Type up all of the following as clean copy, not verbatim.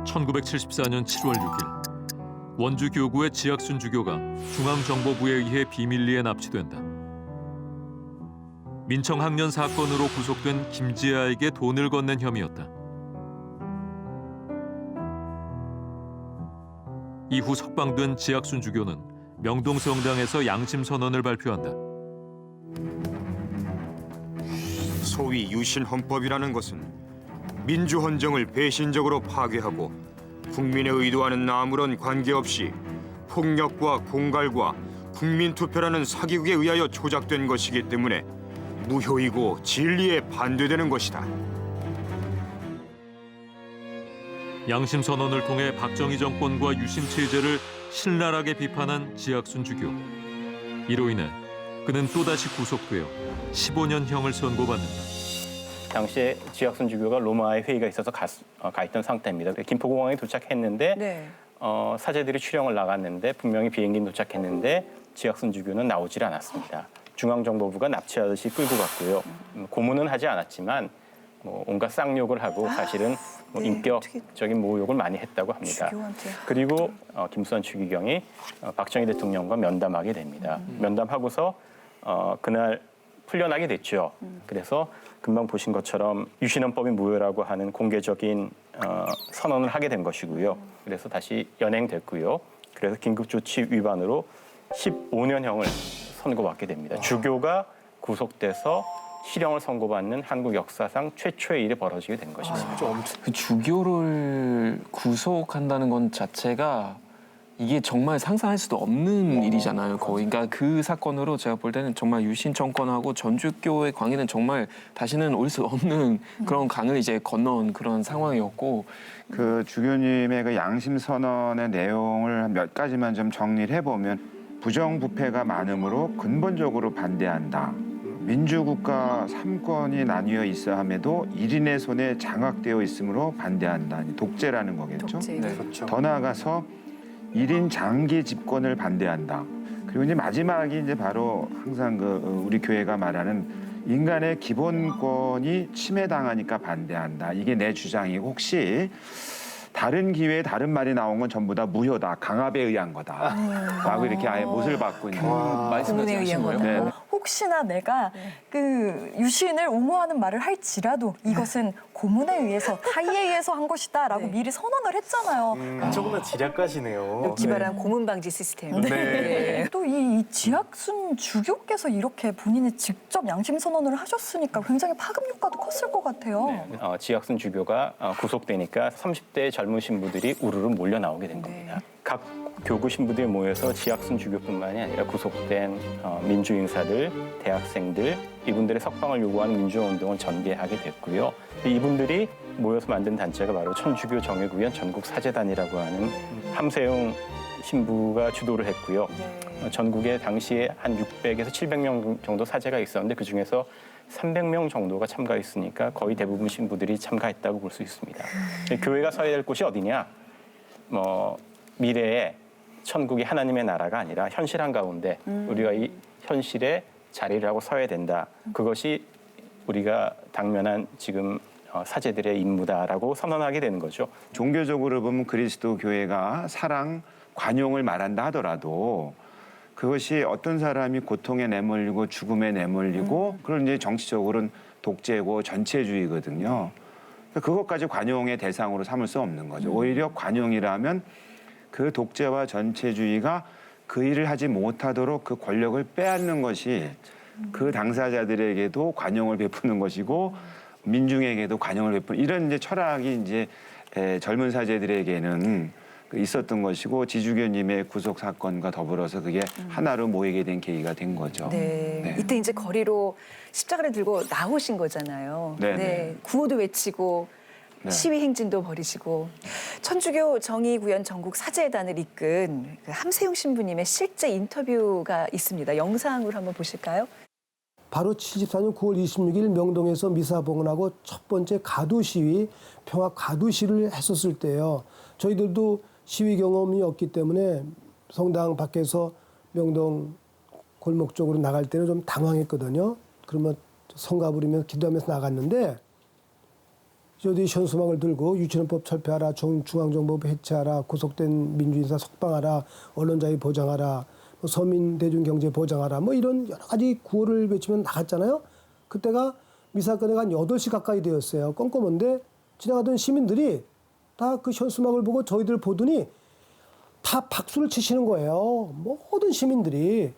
1974년 7월 6일 원주 교구의 지학순 주교가 중앙정보부에 의해 비밀리에 납치된다. 민청 학년 사건으로 구속된 김지아에게 돈을 건넨 혐의였다. 이후 석방된 지학순 주교는 명동성당에서 양심선언을 발표한다. 소위 유신헌법이라는 것은 민주헌정을 배신적으로 파괴하고 국민의 의도와는 아무런 관계없이 폭력과 공갈과 국민투표라는 사기극에 의하여 조작된 것이기 때문에 무효이고 진리에 반대되는 것이다. 양심선언을 통해 박정희 정권과 유신체제를 신랄하게 비판한 지학순 주교. 이로 인해 그는 또다시 구속되어 15년형을 선고받는다. 당시에 지학순 주교가 로마에 회의가 있어서 가 있던 상태입니다. 김포공항에 도착했는데 네. 사제들이 출영을 나갔는데 분명히 비행기 도착했는데 지학순 주교는 나오질 않았습니다. 중앙정보부가 납치하듯이 끌고 갔고요. 고문은 하지 않았지만 온갖 쌍욕을 하고 사실은 네, 인격적인 모욕을 많이 했다고 합니다. 주교한테. 그리고 김수환 추기경이 박정희 대통령과 면담하게 됩니다. 면담하고서 그날 풀려나게 됐죠. 그래서 금방 보신 것처럼 유신헌법이 무효라고 하는 공개적인 선언을 하게 된 것이고요. 그래서 다시 연행됐고요. 그래서 긴급조치 위반으로 15년형을 선고받게 됩니다. 주교가 구속돼서 실형을 선고받는 한국 역사상 최초의 일이 벌어지게 된 것입니다. 그 주교를 구속한다는 건 자체가 이게 정말 상상할 수도 없는 일이잖아요, 거의. 그러니까 그 사건으로 제가 볼 때는 정말 유신 정권하고 전주교의 관계는 정말 다시는 올 수 없는 그런 강을 이제 건너온 그런 상황이었고. 그 주교님의 그 양심 선언의 내용을 몇 가지만 좀 정리를 해보면 부정부패가 많으므로 근본적으로 반대한다. 민주국가 3권이 나뉘어 있어 함에도 1인의 손에 장악되어 있으므로 반대한다. 독재라는 거겠죠. 독재. 네. 더 나아가서 1인 장기 집권을 반대한다. 그리고 이제 마지막이 이제 바로 항상 그 우리 교회가 말하는 인간의 기본권이 침해당하니까 반대한다. 이게 내 주장이고 혹시 다른 기회에 다른 말이 나온 건 전부 다 무효다. 강압에 의한 거다. 라고 이렇게 아예 못을 받고 있는 말씀까지 고문에 하신 의한 거예요? 거다. 네. 혹시나 내가 그 유신을 옹호하는 말을 할지라도 이것은 고문에 의해서 타의에 의해서 한 것이다라고 미리 선언을 했잖아요. 엄청난 지략가시네요. 기발한 고문 방지 시스템. 네. 또 이 지학순 주교께서 이렇게 본인이 직접 양심 선언을 하셨으니까 굉장히 파급 효과도 컸을 것 같아요. 지학순 주교가 구속되니까 30대 젊은 신부들이 우르르 몰려 나오게 된 겁니다. 각 교구 신부들이 모여서 지학순 주교뿐만이 아니라 구속된 민주 인사들, 대학생들, 이분들의 석방을 요구하는 민주화운동을 전개하게 됐고요. 이분들이 모여서 만든 단체가 바로 천주교 정예구현 전국사제단이라고 하는 함세웅 신부가 주도를 했고요. 전국에 당시에 한 600에서 700명 정도 사제가 있었는데 그중에서 300명 정도가 참가했으니까 거의 대부분 신부들이 참가했다고 볼 수 있습니다. 교회가 서야 될 곳이 어디냐? 미래에 천국이 하나님의 나라가 아니라 현실 한가운데 우리가 이 현실에 자리를 하고 서야 된다. 그것이 우리가 당면한 지금 사제들의 임무다라고 선언하게 되는 거죠. 종교적으로 보면 그리스도 교회가 사랑, 관용을 말한다 하더라도 그것이 어떤 사람이 고통에 내몰리고 죽음에 내몰리고 그런 이제 정치적으로는 독재고 전체주의거든요. 그것까지 관용의 대상으로 삼을 수 없는 거죠. 오히려 관용이라면 그 독재와 전체주의가 그 일을 하지 못하도록 그 권력을 빼앗는 것이 그 당사자들에게도 관용을 베푸는 것이고 민중에게도 관용을 베푸는 이런 이제 철학이 이제 젊은 사제들에게는 있었던 것이고 지주교님의 구속 사건과 더불어서 그게 하나로 모이게 된 계기가 된 거죠. 네. 네. 이때 이제 거리로 십자가를 들고 나오신 거잖아요. 네. 구호도 외치고 네. 시위 행진도 벌이시고 천주교 정의구현 전국 사제단을 이끈 그 함세웅 신부님의 실제 인터뷰가 있습니다. 영상으로 한번 보실까요? 바로 74년 9월 26일 명동에서 미사 봉헌하고 첫 번째 가두 시위, 평화 가두 시위를 했었을 때요. 저희들도 시위 경험이 없기 때문에 성당 밖에서 명동 골목 쪽으로 나갈 때는 좀 당황했거든요. 그러면 성가 부리면서 기도하면서 나갔는데 저들이 현수막을 들고 유치원법 철폐하라, 중앙정보부 해체하라, 구속된 민주인사 석방하라, 언론자유 보장하라, 서민 대중경제 보장하라, 뭐 이런 여러 가지 구호를 외치면 나갔잖아요. 그때가 미사건에가 한 8시 가까이 되었어요. 껌껌한데 지나가던 시민들이 다 그 현수막을 보고 저희들 보더니 다 박수를 치시는 거예요. 모든 시민들이.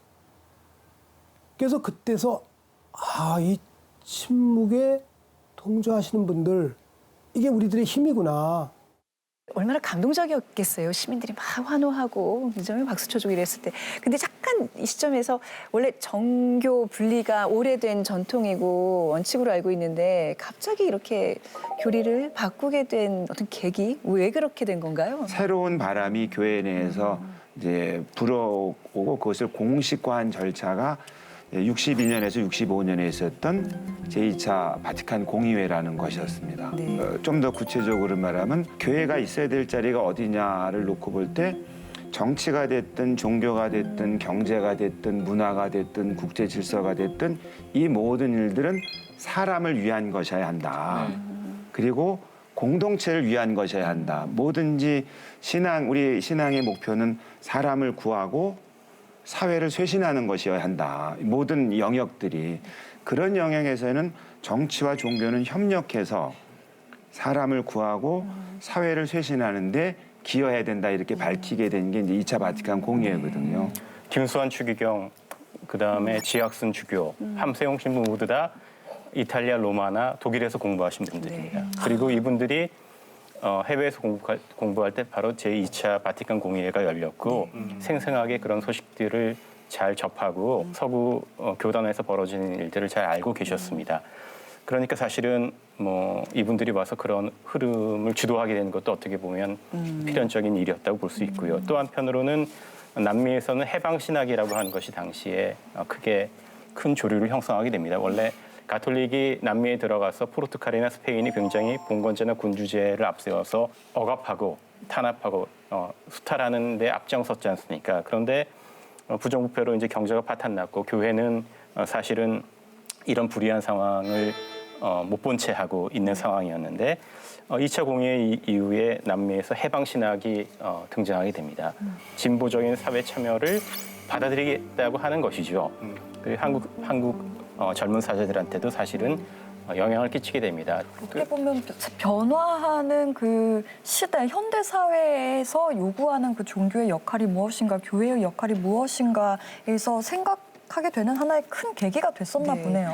그래서 그때서 이 침묵에 동조하시는 분들, 이게 우리들의 힘이구나. 얼마나 감동적이었겠어요. 시민들이 막 환호하고 이점에 박수 쳐주고 이랬을 때. 근데 잠깐 이 시점에서 원래 정교 분리가 오래된 전통이고 원칙으로 알고 있는데 갑자기 이렇게 교리를 바꾸게 된 어떤 계기? 왜 그렇게 된 건가요? 새로운 바람이 교회 내에서 이제 불어오고 그것을 공식화한 절차가 62년에서 65년에 있었던 제2차 바티칸 공의회라는 것이었습니다. 네. 좀 더 구체적으로 말하면 교회가 있어야 될 자리가 어디냐를 놓고 볼 때 정치가 됐든 종교가 됐든 경제가 됐든 문화가 됐든 국제 질서가 됐든 이 모든 일들은 사람을 위한 것이어야 한다. 그리고 공동체를 위한 것이어야 한다. 뭐든지 우리 신앙의 목표는 사람을 구하고 사회를 쇄신하는 것이어야 한다. 모든 영역들이. 그런 영역에서는 정치와 종교는 협력해서 사람을 구하고 사회를 쇄신하는데 기여해야 된다. 이렇게 밝히게 된 게 이제 2차 바티칸 공의회거든요. 김수환 추기경, 그다음에 지학순 주교, 함세용 신부 모두 다 이탈리아 로마나 독일에서 공부하신 분들입니다. 그리고 이분들이 해외에서 공부할 때 바로 제2차 바티칸 공의회가 열렸고 생생하게 그런 소식들을 잘 접하고 서구 교단에서 벌어지는 일들을 잘 알고 계셨습니다. 그러니까 사실은 뭐 이분들이 와서 그런 흐름을 주도하게 되는 것도 어떻게 보면 필연적인 일이었다고 볼 수 있고요. 또 한편으로는 남미에서는 해방신학이라고 하는 것이 당시에 크게 큰 조류를 형성하게 됩니다. 원래 가톨릭이 남미에 들어가서 포르투갈이나 스페인이 굉장히 봉건제나 군주제를 앞세워서 억압하고 탄압하고 수탈하는 데 앞장섰지 않습니까? 그런데 부정부패로 이제 경제가 파탄났고 교회는 사실은 이런 불리한 상황을 못 본 채 하고 있는 상황이었는데 2차 공의회 이후에 남미에서 해방신학이 등장하게 됩니다. 진보적인 사회 참여를 받아들이겠다고 하는 것이죠. 한국 젊은 사제들한테도 사실은 영향을 끼치게 됩니다. 어떻게 보면 변화하는 그 시대, 현대 사회에서 요구하는 그 종교의 역할이 무엇인가, 교회의 역할이 무엇인가에서 생각하게 되는 하나의 큰 계기가 됐었나 네. 보네요.